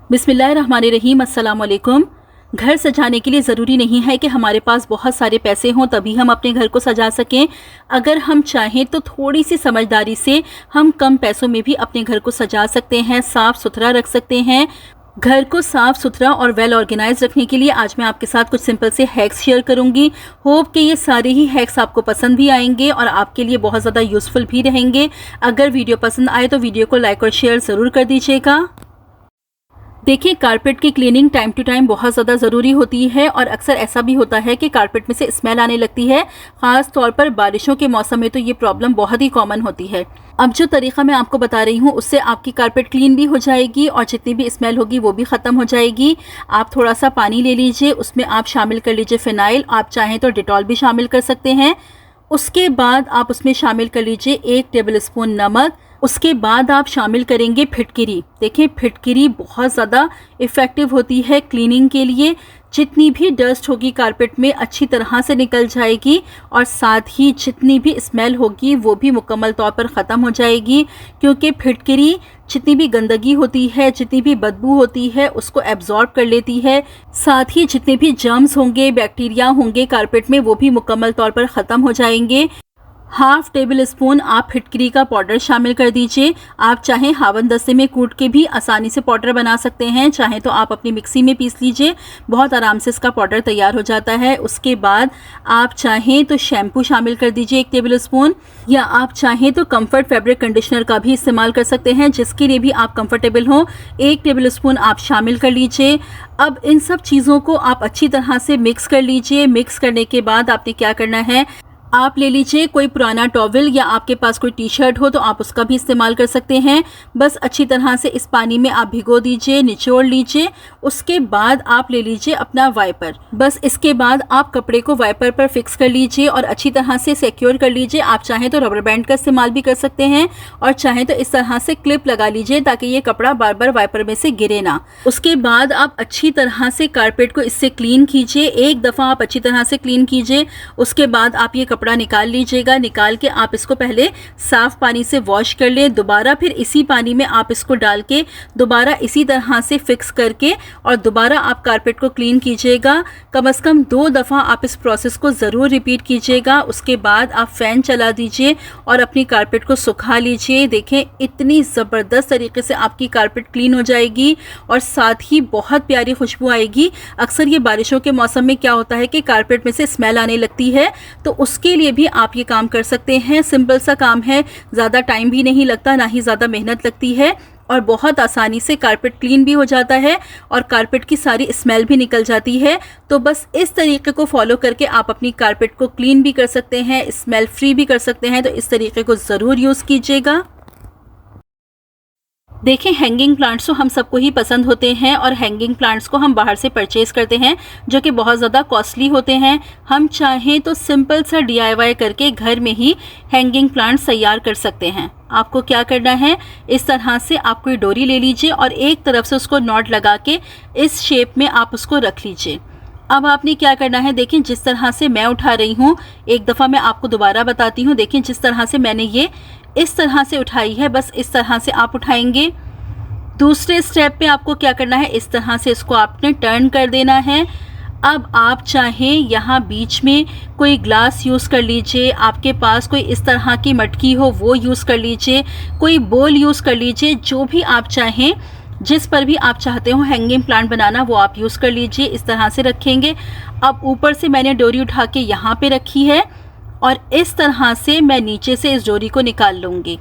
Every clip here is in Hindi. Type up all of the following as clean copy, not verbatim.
बिस्मिल्लाहिर्रहमानिर्रहीम। अस्सलाम वालेकुम। घर सजाने के लिए ज़रूरी नहीं है कि हमारे पास बहुत सारे पैसे हों तभी हम अपने घर को सजा सकें। अगर हम चाहें तो थोड़ी सी समझदारी से हम कम पैसों में भी अपने घर को सजा सकते हैं, साफ़ सुथरा रख सकते हैं। घर को साफ़ सुथरा और वेल ऑर्गेनाइज रखने के लिए आज मैं आपके साथ कुछ सिंपल से हैक्स शेयर करूंगी। होप कि ये सारे ही हैक्स आपको पसंद भी आएंगे और आपके लिए बहुत ज़्यादा यूज़फुल भी रहेंगे। अगर वीडियो पसंद आए तो वीडियो को लाइक और शेयर ज़रूर कर दीजिएगा। देखिए, कारपेट की क्लीनिंग टाइम टू टाइम बहुत ज़्यादा ज़रूरी होती है और अक्सर ऐसा भी होता है कि कारपेट में से स्मेल आने लगती है। ख़ास तौर पर बारिशों के मौसम में तो ये प्रॉब्लम बहुत ही कॉमन होती है। अब जो तरीका मैं आपको बता रही हूँ उससे आपकी कारपेट क्लीन भी हो जाएगी और जितनी भी स्मेल होगी वो भी ख़त्म हो जाएगी। आप थोड़ा सा पानी ले लीजिए, उसमें आप शामिल कर लीजिए फ़िनाइल, आप चाहें तो डिटॉल भी शामिल कर सकते हैं। उसके बाद आप उसमें शामिल कर लीजिए 1 टेबल स्पून नमक। उसके बाद आप शामिल करेंगे फिटकिरी। देखिए, फिटकिरी बहुत ज़्यादा इफ़ेक्टिव होती है क्लीनिंग के लिए। जितनी भी डस्ट होगी कारपेट में अच्छी तरह से निकल जाएगी और साथ ही जितनी भी स्मेल होगी वो भी मुकम्मल तौर पर ख़त्म हो जाएगी, क्योंकि फिटकिरी जितनी भी गंदगी होती है, जितनी भी बदबू होती है उसको एब्जॉर्ब कर लेती है। साथ ही जितने भी जर्म्स होंगे, बैक्टीरिया होंगे कारपेट में वो भी मुकम्मल तौर पर ख़त्म हो जाएंगे। हाफ टेबल स्पून आप फिटकरी का पाउडर शामिल कर दीजिए। आप चाहें हावन दस्ते में कूट के भी आसानी से पाउडर बना सकते हैं, चाहें तो आप अपनी मिक्सी में पीस लीजिए, बहुत आराम से इसका पाउडर तैयार हो जाता है। उसके बाद आप चाहें तो शैम्पू शामिल कर दीजिए 1 टेबल स्पून, या आप चाहें तो कंफर्ट फैब्रिक कंडीशनर का भी इस्तेमाल कर सकते हैं, जिसके लिए भी आप कंफर्टेबल हो। 1 टेबल स्पून आप शामिल कर लीजिए। अब इन सब चीज़ों को आप अच्छी तरह से मिक्स कर लीजिए। मिक्स करने के बाद आपने क्या करना है, आप ले लीजिए कोई पुराना टॉवल या आपके पास कोई टी शर्ट हो तो आप उसका भी इस्तेमाल कर सकते हैं। बस अच्छी तरह से इस पानी में आप भिगो दीजिए, निचोड़ लीजिए। उसके बाद आप ले लीजिए अपना वाइपर। बस इसके बाद आप कपड़े को वाइपर पर फिक्स कर लीजिए और अच्छी तरह से सिक्योर कर लीजिए। आप चाहें तो रबर बैंड का इस्तेमाल भी कर सकते हैं और चाहें तो इस तरह से क्लिप लगा लीजिए ताकि ये कपड़ा बार बार वाइपर में से गिरे ना। उसके बाद आप अच्छी तरह से कारपेट को इससे क्लीन कीजिए। एक दफ़ा आप अच्छी तरह से क्लीन कीजिए। उसके बाद आप ये कपड़ा निकाल लीजिएगा। निकाल के आप इसको पहले साफ पानी से वॉश कर ले, दोबारा फिर इसी पानी में आप इसको डाल के दोबारा इसी तरह से फिक्स करके और दोबारा आप कारपेट को क्लीन कीजिएगा। कम से कम 2 दफ़ा आप इस प्रोसेस को ज़रूर रिपीट कीजिएगा। उसके बाद आप फ़ैन चला दीजिए और अपनी कारपेट को सुखा लीजिए। देखें, इतनी ज़बरदस्त तरीके से आपकी कारपेट क्लीन हो जाएगी और साथ ही बहुत प्यारी खुशबू आएगी। अक्सर ये बारिशों के मौसम में क्या होता है कि कारपेट में से स्मेल आने लगती है, तो उसके लिए भी आप ये काम कर सकते हैं। सिंपल सा काम है, ज़्यादा टाइम भी नहीं लगता, ना ही ज़्यादा मेहनत लगती है और बहुत आसानी से कारपेट क्लीन भी हो जाता है और कारपेट की सारी स्मेल भी निकल जाती है। तो बस इस तरीके को फॉलो करके आप अपनी कारपेट को क्लीन भी कर सकते हैं, स्मेल फ्री भी कर सकते हैं। तो इस तरीके को ज़रूर यूज़ कीजिएगा। देखें, हैंगिंग प्लांट्स तो हम सबको ही पसंद होते हैं और हैंगिंग प्लांट्स को हम बाहर से परचेज़ करते हैं जो कि बहुत ज़्यादा कॉस्टली होते हैं। हम चाहें तो सिंपल सा DIY करके घर में ही हैंगिंग प्लांट्स तैयार कर सकते हैं। आपको क्या करना है, इस तरह से आप कोई डोरी ले लीजिए और एक तरफ से उसको नॉट लगा के इस शेप में आप उसको रख लीजिए। अब आपने क्या करना है, देखें जिस तरह से मैं उठा रही हूँ, एक दफ़ा मैं आपको दोबारा बताती हूँ। देखें, जिस तरह से मैंने ये इस तरह से उठाई है, बस इस तरह से आप उठाएंगे। दूसरे स्टेप पे आपको क्या करना है, इस तरह से इसको आपने टर्न कर देना है। अब आप चाहें यहाँ बीच में कोई ग्लास यूज़ कर लीजिए, आपके पास कोई इस तरह की मटकी हो वो यूज़ कर लीजिए, कोई बोल यूज़ कर लीजिए, जो भी आप चाहें, जिस पर भी आप चाहते हो हैंगिंग प्लांट बनाना वो आप यूज़ कर लीजिए। इस तरह से रखेंगे। अब ऊपर से मैंने डोरी उठा के यहाँ पे रखी है और इस तरह से मैं नीचे से इस डोरी को निकाल लूँगी।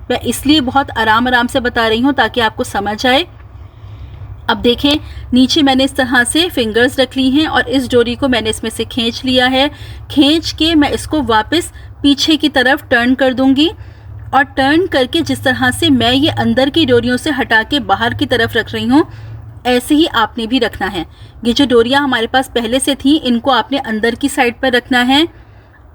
मैं इसलिए बहुत आराम से बता रही हूँ ताकि आपको समझ आए। अब देखें, नीचे मैंने इस तरह से फिंगर्स रख ली हैं और इस डोरी को मैंने इसमें से खींच लिया है। खींच के मैं इसको वापस पीछे की तरफ टर्न कर दूँगी और टर्न करके जिस तरह से मैं ये अंदर की डोरियों से हटा के बाहर की तरफ रख रही हूँ, ऐसे ही आपने भी रखना है। ये जो डोरियाँ हमारे पास पहले से थी, इनको आपने अंदर की साइड पर रखना है।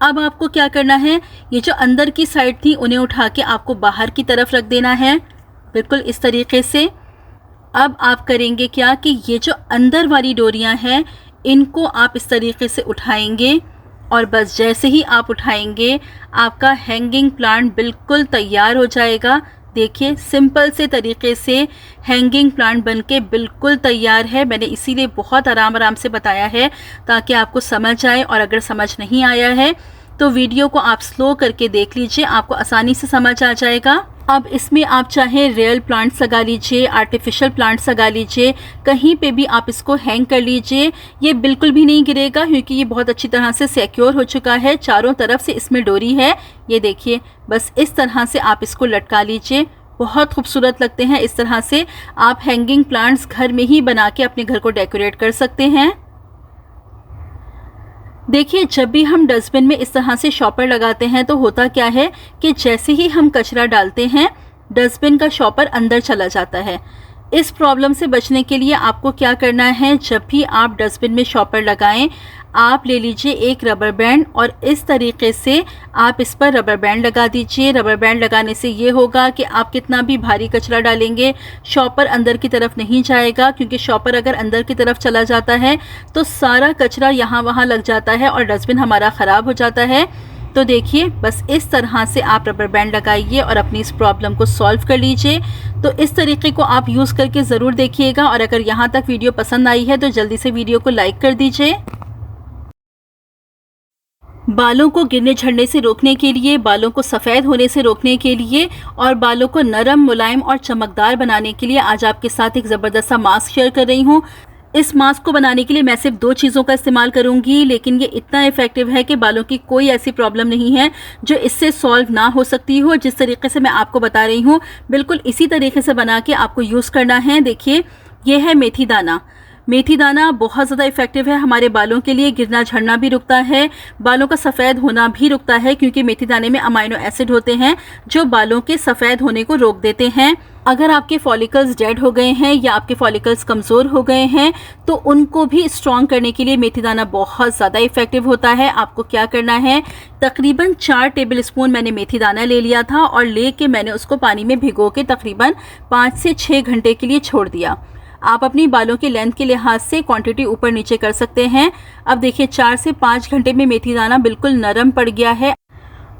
अब आपको क्या करना है, ये जो अंदर की साइड थी उन्हें उठा के आपको बाहर की तरफ रख देना है, बिल्कुल इस तरीके से। अब आप करेंगे क्या कि ये जो अंदर वाली डोरियां हैं इनको आप इस तरीके से उठाएंगे और बस जैसे ही आप उठाएंगे आपका हैंगिंग प्लांट बिल्कुल तैयार हो जाएगा। देखिए सिंपल से तरीके से हैंगिंग प्लांट बनके बिल्कुल तैयार है। मैंने इसीलिए बहुत आराम से बताया है ताकि आपको समझ आए, और अगर समझ नहीं आया है तो वीडियो को आप स्लो करके देख लीजिए, आपको आसानी से समझ आ जाएगा। अब इसमें आप चाहे रियल प्लांट्स लगा लीजिए, आर्टिफिशियल प्लांट्स लगा लीजिए, कहीं पे भी आप इसको हैंग कर लीजिए, ये बिल्कुल भी नहीं गिरेगा क्योंकि ये बहुत अच्छी तरह से सिक्योर हो चुका है। चारों तरफ से इसमें डोरी है, ये देखिए। बस इस तरह से आप इसको लटका लीजिए, बहुत खूबसूरत लगते हैं। इस तरह से आप हैंगिंग प्लांट्स घर में ही बना के अपने घर को डेकोरेट कर सकते हैं। देखिए जब भी हम डस्टबिन में इस तरह से शॉपर लगाते हैं तो होता क्या है कि जैसे ही हम कचरा डालते हैं डस्टबिन का शॉपर अंदर चला जाता है। इस प्रॉब्लम से बचने के लिए आपको क्या करना है, जब भी आप डस्टबिन में शॉपर लगाएं आप ले लीजिए एक रबर बैंड और इस तरीके से आप इस पर रबर बैंड लगा दीजिए। रबर बैंड लगाने से ये होगा कि आप कितना भी भारी कचरा डालेंगे शॉपर अंदर की तरफ नहीं जाएगा, क्योंकि शॉपर अगर अंदर की तरफ चला जाता है तो सारा कचरा यहाँ वहाँ लग जाता है और डस्टबिन हमारा ख़राब हो जाता है। तो देखिए बस इस तरह से आप रबर बैंड लगाइए और अपनी इस प्रॉब्लम को सॉल्व कर लीजिए। तो इस तरीके को आप यूज़ करके ज़रूर देखिएगा, और अगर यहाँ तक वीडियो पसंद आई है तो जल्दी से वीडियो को लाइक कर दीजिए। बालों को गिरने झड़ने से रोकने के लिए, बालों को सफ़ेद होने से रोकने के लिए और बालों को नरम, मुलायम और चमकदार बनाने के लिए आज आपके साथ एक ज़बरदस्त सा मास्क शेयर कर रही हूँ। इस मास्क को बनाने के लिए मैं सिर्फ 2 चीज़ों का इस्तेमाल करूंगी, लेकिन ये इतना इफेक्टिव है कि बालों की कोई ऐसी प्रॉब्लम नहीं है जो इससे सॉल्व ना हो सकती हो। जिस तरीके से मैं आपको बता रही हूँ बिल्कुल इसी तरीके से बना के आपको यूज़ करना है। देखिए ये है मेथी दाना। मेथी दाना बहुत ज़्यादा इफेक्टिव है हमारे बालों के लिए, गिरना झड़ना भी रुकता है, बालों का सफ़ेद होना भी रुकता है, क्योंकि मेथी दाने में अमाइनो एसिड होते हैं जो बालों के सफ़ेद होने को रोक देते हैं। अगर आपके फॉलिकल्स डेड हो गए हैं या आपके फॉलिकल्स कमज़ोर हो गए हैं तो उनको भी स्ट्रॉन्ग करने के लिए मेथी दाना बहुत ज़्यादा इफेक्टिव होता है। आपको क्या करना है, तकरीबन 4 टेबल स्पून मैंने मेथी दाना ले लिया था और लेके मैंने उसको पानी में भिगो के तकरीबन 5 से 6 घंटे के लिए छोड़ दिया। आप अपनी बालों के लेंथ के लिहाज से क्वांटिटी ऊपर नीचे कर सकते हैं। अब देखिए 4 से 5 घंटे में मेथी दाना बिल्कुल नरम पड़ गया है।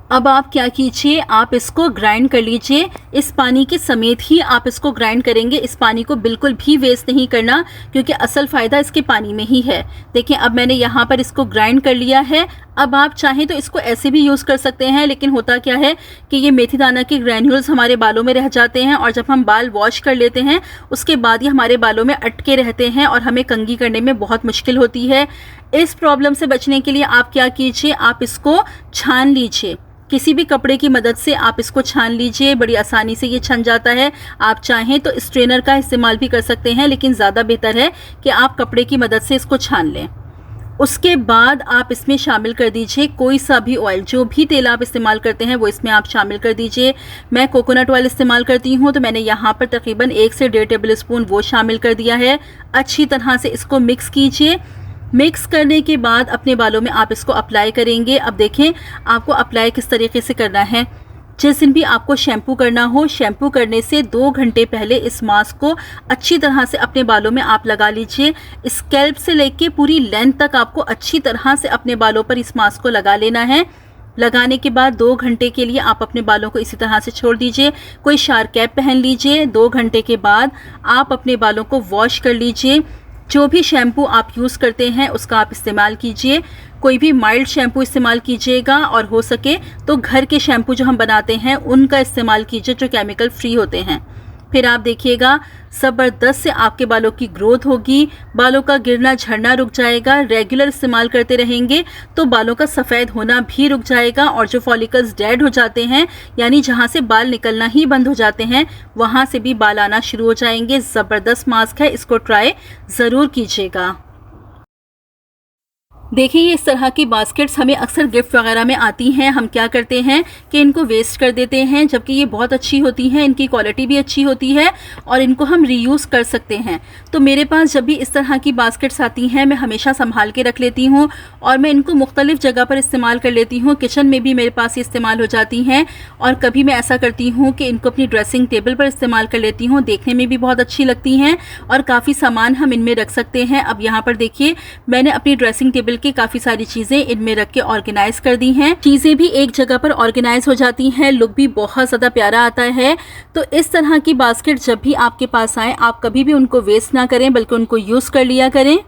अब आप क्या कीजिए, आप इसको ग्राइंड कर लीजिए। इस पानी के समेत ही आप इसको ग्राइंड करेंगे, इस पानी को बिल्कुल भी वेस्ट नहीं करना क्योंकि असल फ़ायदा इसके पानी में ही है। देखिए अब मैंने यहाँ पर इसको ग्राइंड कर लिया है। अब आप चाहें तो इसको ऐसे भी यूज़ कर सकते हैं, लेकिन होता क्या है कि ये मेथी दाना के ग्रैन्यूल्स हमारे बालों में रह जाते हैं और जब हम बाल वॉश कर लेते हैं उसके बाद ये हमारे बालों में अटके रहते हैं और हमें कंघी करने में बहुत मुश्किल होती है। इस प्रॉब्लम से बचने के लिए आप क्या कीजिए, आप इसको छान लीजिए, किसी भी कपड़े की मदद से आप इसको छान लीजिए, बड़ी आसानी से ये छन जाता है। आप चाहें तो स्ट्रेनर का इस्तेमाल भी कर सकते हैं, लेकिन ज़्यादा बेहतर है कि आप कपड़े की मदद से इसको छान लें। उसके बाद आप इसमें शामिल कर दीजिए कोई सा भी ऑयल, जो भी तेल आप इस्तेमाल करते हैं वो इसमें आप शामिल कर दीजिए। मैं कोकोनट ऑयल इस्तेमाल करती हूँ तो मैंने यहाँ पर तकरीबन 1 से 1.5 टेबल स्पून वो शामिल कर दिया है। अच्छी तरह से इसको मिक्स कीजिए। मिक्स करने के बाद अपने बालों में आप इसको अप्लाई करेंगे। अब देखें आपको अप्लाई किस तरीके से करना है। जिस दिन भी आपको शैम्पू करना हो, शैम्पू करने से 2 घंटे पहले इस मास्क को अच्छी तरह से अपने बालों में आप लगा लीजिए। स्कैल्प से लेके पूरी लेंथ तक आपको अच्छी तरह से अपने बालों पर इस मास्क को लगा लेना है। लगाने के बाद 2 घंटे के लिए आप अपने बालों को इसी तरह से छोड़ दीजिए। कोई शार्क कैप पहन लीजिए। 2 घंटे के बाद आप अपने बालों को वॉश कर लीजिए। जो भी शैम्पू आप यूज़ करते हैं उसका आप इस्तेमाल कीजिए। कोई भी माइल्ड शैम्पू इस्तेमाल कीजिएगा और हो सके तो घर के शैम्पू जो हम बनाते हैं उनका इस्तेमाल कीजिए जो केमिकल फ्री होते हैं। फिर आप देखिएगा ज़बरदस्त से आपके बालों की ग्रोथ होगी, बालों का गिरना झड़ना रुक जाएगा। रेगुलर इस्तेमाल करते रहेंगे तो बालों का सफ़ेद होना भी रुक जाएगा और जो फॉलिकल्स डेड हो जाते हैं यानी जहाँ से बाल निकलना ही बंद हो जाते हैं वहाँ से भी बाल आना शुरू हो जाएंगे। ज़बरदस्त मास्क है, इसको ट्राई ज़रूर कीजिएगा। देखिए ये इस तरह की बास्केट्स हमें अक्सर गिफ्ट वगैरह में आती हैं। हम क्या करते हैं कि इनको वेस्ट कर देते हैं, जबकि ये बहुत अच्छी होती हैं, इनकी क्वालिटी भी अच्छी होती है और इनको हम रीयूज़ कर सकते हैं। तो मेरे पास जब भी इस तरह की बास्केट्स आती हैं मैं हमेशा संभाल के रख लेती हूँ और मैं इनको मुख्तलिफ़ जगह पर इस्तेमाल कर लेती हूँ। किचन में भी मेरे पास ये इस्तेमाल हो जाती हैं और कभी मैं ऐसा करती हूँ कि इनको अपनी ड्रेसिंग टेबल पर इस्तेमाल कर लेती हूँ। देखने में भी बहुत अच्छी लगती हैं और काफ़ी सामान हम इनमें रख सकते हैं। अब यहाँ पर देखिए मैंने अपनी ड्रेसिंग टेबल करके काफ़ी सारी चीज़ें इनमें रख के ऑर्गेनाइज कर दी हैं। चीज़ें भी एक जगह पर ऑर्गेनाइज हो जाती हैं, लुक भी बहुत ज़्यादा प्यारा आता है। तो इस तरह की बास्केट जब भी आपके पास आए, आप कभी भी उनको वेस्ट ना करें, बल्कि उनको यूज़ कर लिया करें।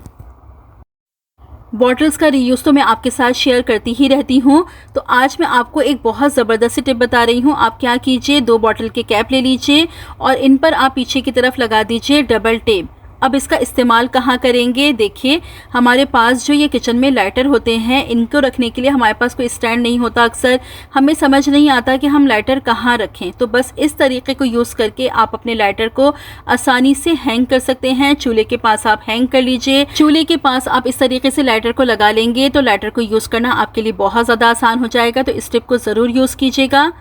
बॉटल्स का रीयूज़ तो मैं आपके साथ शेयर करती ही रहती हूँ। तो आज मैं आपको एक बहुत ज़बरदस्त टिप बता रही हूँ। आप क्या कीजिए, 2 बॉटल के कैप ले लीजिए और इन पर आप पीछे की तरफ लगा दीजिए डबल टेप। अब इसका इस्तेमाल कहाँ करेंगे, देखिए हमारे पास जो ये किचन में लाइटर होते हैं, इनको रखने के लिए हमारे पास कोई स्टैंड नहीं होता। अक्सर हमें समझ नहीं आता कि हम लाइटर कहाँ रखें। तो बस इस तरीके को यूज़ करके आप अपने लाइटर को आसानी से हैंग कर सकते हैं। चूल्हे के पास आप हैंग कर लीजिए। चूल्हे के पास आप इस तरीके से लाइटर को लगा लेंगे तो लाइटर को यूज़ करना आपके लिए बहुत ज़्यादा आसान हो जाएगा। तो इस टिप को ज़रूर यूज़ कीजिएगा।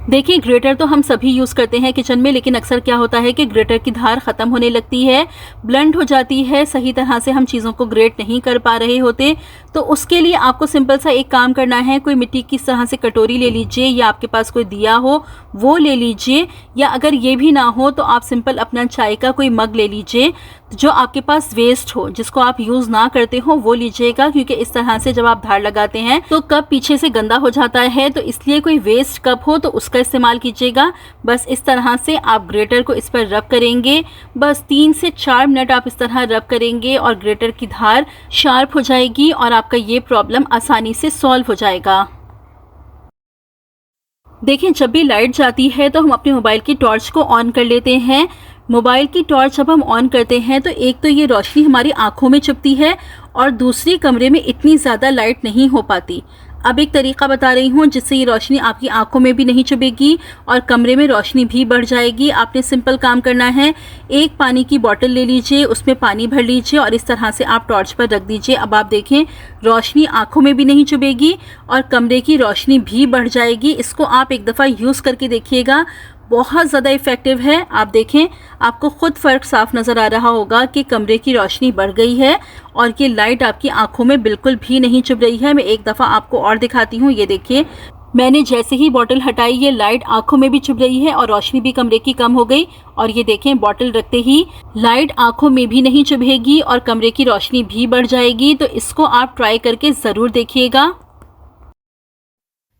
देखिए, ग्रेटर तो हम सभी यूज़ करते हैं किचन में, लेकिन अक्सर क्या होता है कि ग्रेटर की धार ख़त्म होने लगती है, ब्लंट हो जाती है, सही तरह से हम चीज़ों को ग्रेट नहीं कर पा रहे होते। तो उसके लिए आपको सिंपल सा एक काम करना है। कोई मिट्टी की इस तरह से कटोरी ले लीजिए, या आपके पास कोई दिया हो वो ले लीजिए, या अगर ये भी ना हो तो आप सिंपल अपना चाय का कोई मग ले लीजिए जो आपके पास वेस्ट हो, जिसको आप यूज़ ना करते हो वो लीजिएगा। क्योंकि इस तरह से जब आप धार लगाते हैं तो कप पीछे से गंदा हो जाता है, तो इसलिए कोई वेस्ट कप हो तो उसका इस्तेमाल कीजिएगा। बस इस तरह से आप ग्रेटर को इस पर रब करेंगे। बस 3 से 4 मिनट आप इस तरह रब करेंगे और ग्रेटर की धार शार्प हो जाएगी और आपका ये प्रॉब्लम आसानी से सॉल्व हो जाएगा। देखें, जब भी लाइट जाती है तो हम अपने मोबाइल की टॉर्च को ऑन कर लेते हैं। मोबाइल की टॉर्च जब हम ऑन करते हैं तो एक तो ये रोशनी हमारी आंखों में चुभती है और दूसरी कमरे में इतनी ज़्यादा लाइट नहीं हो पाती। अब एक तरीका बता रही हूँ जिससे ये रोशनी आपकी आंखों में भी नहीं चुभेगी और कमरे में रोशनी भी बढ़ जाएगी। आपने सिंपल काम करना है, एक पानी की बोतल ले लीजिए, उसमें पानी भर लीजिए और इस तरह से आप टॉर्च पर रख दीजिए। अब आप देखें, रोशनी आंखों में भी नहीं चुभेगी और कमरे की रोशनी भी बढ़ जाएगी। इसको आप एक दफ़ा यूज़ करके देखिएगा, बहुत ज़्यादा इफ़ेक्टिव है। आप देखें, आपको खुद फ़र्क साफ नज़र आ रहा होगा कि कमरे की रोशनी बढ़ गई है और ये लाइट आपकी आंखों में बिल्कुल भी नहीं चुभ रही है। मैं एक दफ़ा आपको और दिखाती हूँ। ये देखिए, मैंने जैसे ही बॉटल हटाई, ये लाइट आंखों में भी चुभ रही है और रोशनी भी कमरे की कम हो गई। और ये देखें, बॉटल रखते ही लाइट आंखों में भी नहीं चुभेगी और कमरे की रोशनी भी बढ़ जाएगी। तो इसको आप ट्राई करके ज़रूर देखिएगा।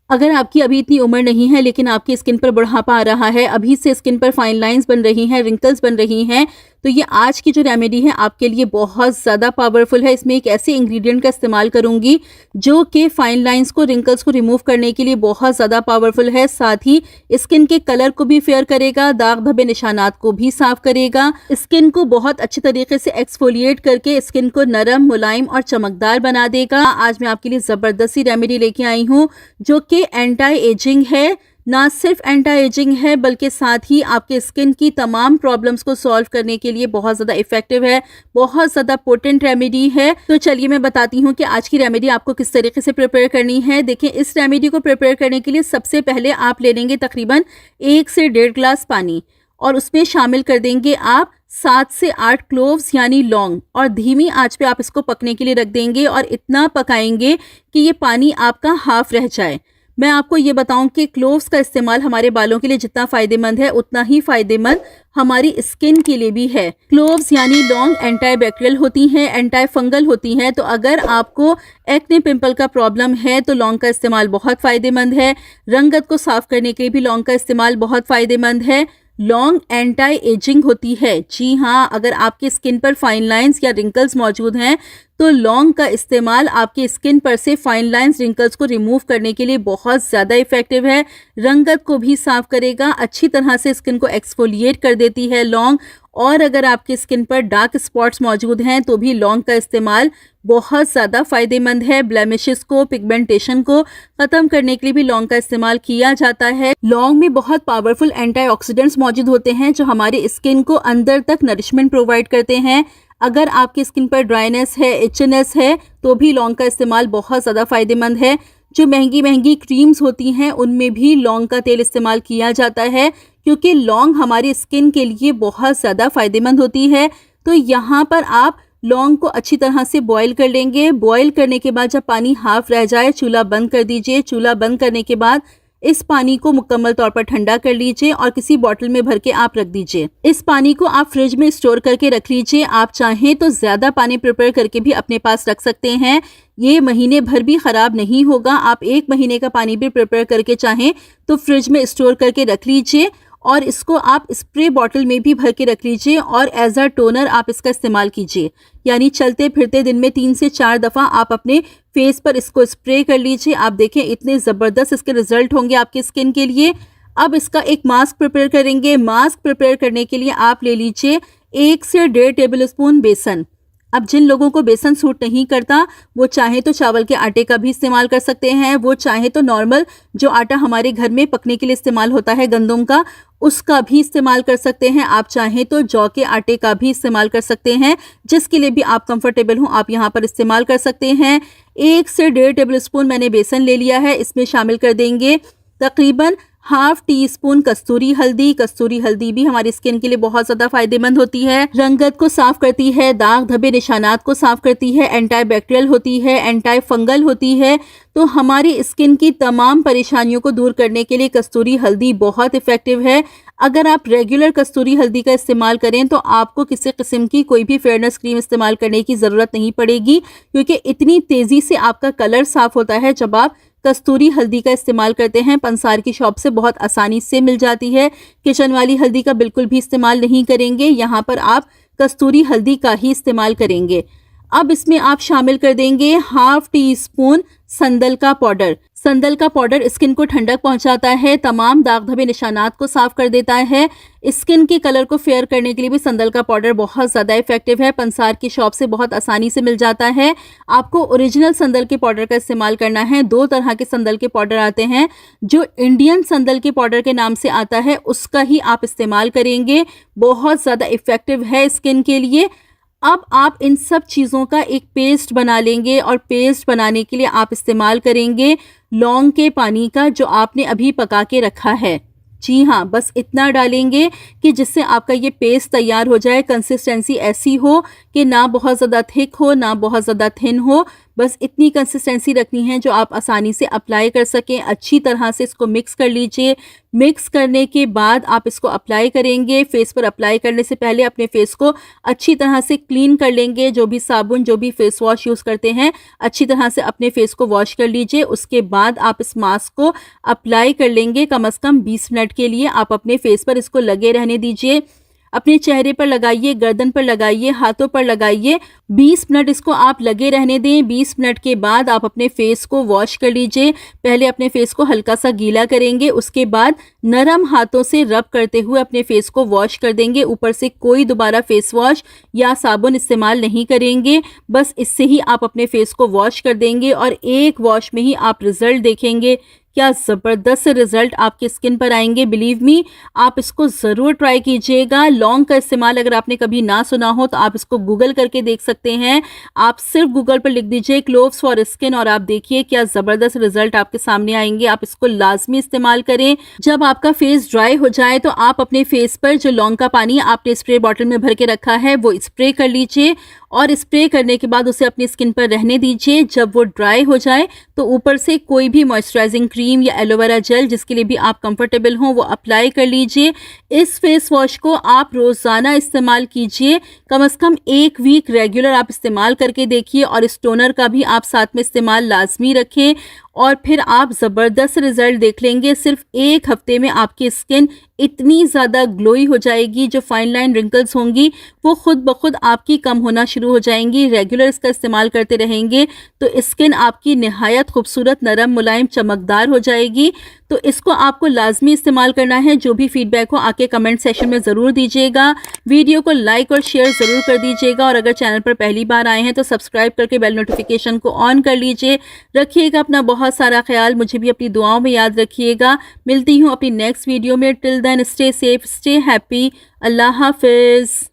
अगर आपकी अभी इतनी उम्र नहीं है लेकिन आपकी स्किन पर बुढ़ापा आ रहा है, अभी से स्किन पर फाइन लाइंस बन रही हैं, रिंकल्स बन रही हैं, तो ये आज की जो रेमेडी है आपके लिए बहुत ज़्यादा पावरफुल है। इसमें एक ऐसे इंग्रेडिएंट का इस्तेमाल करूंगी जो कि फाइन लाइंस को, रिंकल्स को रिमूव करने के लिए बहुत ज़्यादा पावरफुल है। साथ ही स्किन के कलर को भी फेयर करेगा, दाग धब्बे निशानात को भी साफ करेगा, स्किन को बहुत अच्छे तरीके से एक्सफोलिएट करके स्किन को नरम, मुलायम और चमकदार बना देगा। आज मैं आपके लिए ज़बरदस्त सी रेमेडी लेके आई हूँ जो कि एंटी एजिंग है। ना सिर्फ एंटी एजिंग है बल्कि साथ ही आपके स्किन की तमाम प्रॉब्लम्स को सॉल्व करने के लिए बहुत ज़्यादा इफेक्टिव है, बहुत ज़्यादा पोटेंट रेमेडी है। तो चलिए मैं बताती हूँ कि आज की रेमेडी आपको किस तरीके से प्रिपेयर करनी है। देखिए, इस रेमेडी को प्रिपेयर करने के लिए सबसे पहले आप ले लेंगे तकरीबन 1 से 1.5 गिलास पानी और उसमें शामिल कर देंगे आप 7 से 8 क्लोव्स यानी लौंग, और धीमी आंच पे आप इसको पकने के लिए रख देंगे और इतना पकाएंगे कि ये पानी आपका हाफ रह जाए। मैं आपको ये बताऊं कि क्लोव्स का इस्तेमाल हमारे बालों के लिए जितना फ़ायदेमंद है उतना ही फ़ायदेमंद हमारी स्किन के लिए भी है। क्लोव्स यानी लौंग एंटी बैक्टीरियल होती हैं, एंटी फंगल होती हैं। तो अगर आपको एक्ने पिंपल का प्रॉब्लम है तो लौंग का इस्तेमाल बहुत फ़ायदेमंद है। रंगत को साफ़ करने के लिए भी लौंग का इस्तेमाल बहुत फ़ायदेमंद है। लौंग एंटी एजिंग होती है। जी हाँ, अगर आपकी स्किन पर फाइन लाइंस या रिंकल्स मौजूद हैं तो लौंग का इस्तेमाल आपकी स्किन पर से फाइन लाइंस, रिंकल्स को रिमूव करने के लिए बहुत ज़्यादा इफेक्टिव है। रंगत को भी साफ करेगा, अच्छी तरह से स्किन को एक्सफोलिएट कर देती है लौंग। और अगर आपकी स्किन पर डार्क स्पॉट्स मौजूद हैं तो भी लौंग का इस्तेमाल बहुत ज़्यादा फ़ायदेमंद है। ब्लेमिशेस को, पिगमेंटेशन को ख़त्म करने के लिए भी लौंग का इस्तेमाल किया जाता है। लौंग में बहुत पावरफुल एंटीऑक्सीडेंट्स मौजूद होते हैं जो हमारी स्किन को अंदर तक नरिशमेंट प्रोवाइड करते हैं। अगर आपकी स्किन पर ड्राइनेस है, इचनेस है, तो भी लौंग का इस्तेमाल बहुत ज़्यादा फ़ायदेमंद है। जो महंगी महंगी क्रीम्स होती हैं उनमें भी लौंग का तेल इस्तेमाल किया जाता है क्योंकि लौंग हमारी स्किन के लिए बहुत ज़्यादा फ़ायदेमंद होती है। तो यहाँ पर आप लौंग को अच्छी तरह से बॉईल कर लेंगे। बॉईल करने के बाद जब पानी हाफ रह जाए, चूल्हा बंद कर दीजिए। चूल्हा बंद करने के बाद इस पानी को मुकम्मल तौर पर ठंडा कर लीजिए और किसी बॉटल में भर के आप रख दीजिए। इस पानी को आप फ्रिज में स्टोर करके रख लीजिए। आप चाहें तो ज्यादा पानी प्रिपेयर करके भी अपने पास रख सकते हैं। ये महीने भर भी खराब नहीं होगा। आप 1 महीने का पानी भी प्रिपेयर करके चाहें तो फ्रिज में स्टोर करके रख लीजिए और इसको आप स्प्रे बॉटल में भी भर के रख लीजिए और एज अ टोनर आप इसका इस्तेमाल कीजिए। यानी चलते फिरते दिन में 3 से 4 दफ़ा आप अपने फेस पर इसको स्प्रे कर लीजिए। आप देखें इतने ज़बरदस्त इसके रिजल्ट होंगे आपके स्किन के लिए। अब इसका एक मास्क प्रिपेयर करेंगे। मास्क प्रिपेयर करने के लिए आप ले लीजिए 1 से 1.5 टेबल स्पून बेसन। अब जिन लोगों को बेसन सूट नहीं करता वो चाहे तो चावल के आटे का भी इस्तेमाल कर सकते हैं, वो चाहे तो नॉर्मल जो आटा हमारे घर में पकने के लिए इस्तेमाल होता है गंदम का, उसका भी इस्तेमाल कर सकते हैं। आप चाहें तो जौ के आटे का भी इस्तेमाल कर सकते हैं। जिसके लिए भी आप कंफर्टेबल हो आप यहाँ पर इस्तेमाल कर सकते हैं। 1 से 1.5 टेबल स्पून मैंने बेसन ले लिया है। इसमें शामिल कर देंगे तकरीबन ½ टीस्पून कस्तूरी हल्दी। कस्तूरी हल्दी भी हमारी स्किन के लिए बहुत ज्यादा फायदेमंद होती है। रंगत को साफ करती है, दाग धब्बे निशानात को साफ करती है, एंटी बैक्टीरियल होती है, एंटी फंगल होती है। तो हमारी स्किन की तमाम परेशानियों को दूर करने के लिए कस्तूरी हल्दी बहुत इफेक्टिव है। अगर आप रेगुलर कस्तूरी हल्दी का इस्तेमाल करें तो आपको किसी किस्म की कोई भी फेयरनेस क्रीम इस्तेमाल करने की ज़रूरत नहीं पड़ेगी, क्योंकि इतनी तेज़ी से आपका कलर साफ होता है जब आप कस्तूरी हल्दी का इस्तेमाल करते हैं। पंसार की शॉप से बहुत आसानी से मिल जाती है। किचन वाली हल्दी का बिल्कुल भी इस्तेमाल नहीं करेंगे। यहाँ पर आप कस्तूरी हल्दी का ही इस्तेमाल करेंगे। अब इसमें आप शामिल कर देंगे ½ टीस्पून संदल का पाउडर। संदल का पाउडर स्किन को ठंडक पहुंचाता है, तमाम दाग धब्बे निशानात को साफ कर देता है। स्किन के कलर को फेयर करने के लिए भी संदल का पाउडर बहुत ज़्यादा इफेक्टिव है। पंसार की शॉप से बहुत आसानी से मिल जाता है। आपको ओरिजिनल संदल के पाउडर का इस्तेमाल करना है। 2 तरह के संदल के पाउडर आते हैं। जो इंडियन संदल के पाउडर के नाम से आता है उसका ही आप इस्तेमाल करेंगे। बहुत ज़्यादा इफेक्टिव है स्किन के लिए। अब आप इन सब चीज़ों का एक पेस्ट बना लेंगे और पेस्ट बनाने के लिए आप इस्तेमाल करेंगे लौंग के पानी का, जो आपने अभी पका के रखा है। जी हाँ, बस इतना डालेंगे कि जिससे आपका ये पेस्ट तैयार हो जाए। कंसिस्टेंसी ऐसी हो कि ना बहुत ज़्यादा थिक हो ना बहुत ज़्यादा थिन हो, बस इतनी कंसिस्टेंसी रखनी है जो आप आसानी से अप्लाई कर सकें। अच्छी तरह से इसको मिक्स कर लीजिए। मिक्स करने के बाद आप इसको अप्लाई करेंगे। फेस पर अप्लाई करने से पहले अपने फेस को अच्छी तरह से क्लीन कर लेंगे। जो भी साबुन जो भी फेस वॉश यूज़ करते हैं अच्छी तरह से अपने फेस को वॉश कर लीजिए। उसके बाद आप इस मास्क को अप्लाई कर लेंगे। कम से कम 20 मिनट के लिए आप अपने फेस पर इसको लगे रहने दीजिए। अपने चेहरे पर लगाइए, गर्दन पर लगाइए, हाथों पर लगाइए। 20 मिनट इसको आप लगे रहने दें। 20 मिनट के बाद आप अपने फेस को वॉश कर लीजिए। पहले अपने फेस को हल्का सा गीला करेंगे, उसके बाद नरम हाथों से रब करते हुए अपने फेस को वॉश कर देंगे। ऊपर से कोई दोबारा फेस वॉश या साबुन इस्तेमाल नहीं करेंगे। बस इससे ही आप अपने फेस को वॉश कर देंगे और एक वॉश में ही आप रिजल्ट देखेंगे। क्या ज़बरदस्त रिजल्ट आपके स्किन पर आएंगे। बिलीव मी, आप इसको ज़रूर ट्राई कीजिएगा। लौंग का इस्तेमाल अगर आपने कभी ना सुना हो तो आप इसको गूगल करके देख सकते हैं। आप सिर्फ गूगल पर लिख दीजिए क्लोव्स फॉर स्किन और आप देखिए क्या ज़बरदस्त रिजल्ट आपके सामने आएंगे। आप इसको लाजमी इस्तेमाल करें। जब आपका फेस ड्राई हो जाए तो आप अपने फेस पर जो लौंग का पानी आपने स्प्रे बॉटल में भर के रखा है वो स्प्रे कर लीजिए और स्प्रे करने के बाद उसे अपनी स्किन पर रहने दीजिए। जब वो ड्राई हो जाए तो ऊपर से कोई भी मॉइस्चराइजिंग क्रीम या एलोवेरा जेल जिसके लिए भी आप कंफर्टेबल हो वो अप्लाई कर लीजिए। इस फेस वॉश को आप रोज़ाना इस्तेमाल कीजिए। कम से कम 1 वीक रेगुलर आप इस्तेमाल करके देखिए और इस टोनर का भी आप साथ में इस्तेमाल लाजमी रखें और फिर आप ज़बरदस्त रिजल्ट देख लेंगे। सिर्फ 1 हफ्ते में आपकी स्किन इतनी ज़्यादा ग्लोई हो जाएगी, जो फाइन लाइन रिंकल्स होंगी वो खुद ब खुद आपकी कम होना शुरू हो जाएंगी। रेगुलर इसका इस्तेमाल करते रहेंगे तो स्किन आपकी निहायत खूबसूरत, नरम, मुलायम, चमकदार हो जाएगी। तो इसको आपको लाजमी इस्तेमाल करना है। जो भी फीडबैक हो आके कमेंट सेक्शन में ज़रूर दीजिएगा। वीडियो को लाइक और शेयर ज़रूर कर दीजिएगा और अगर चैनल पर पहली बार आए हैं तो सब्सक्राइब करके बेल नोटिफिकेशन को ऑन कर लीजिए। रखिएगा अपना बहुत सारा ख्याल। मुझे भी अपनी दुआओं में याद रखिएगा। मिलती हूँ अपनी नेक्स्ट वीडियो में। Till then stay safe, stay happy. अल्लाह हाफिज़।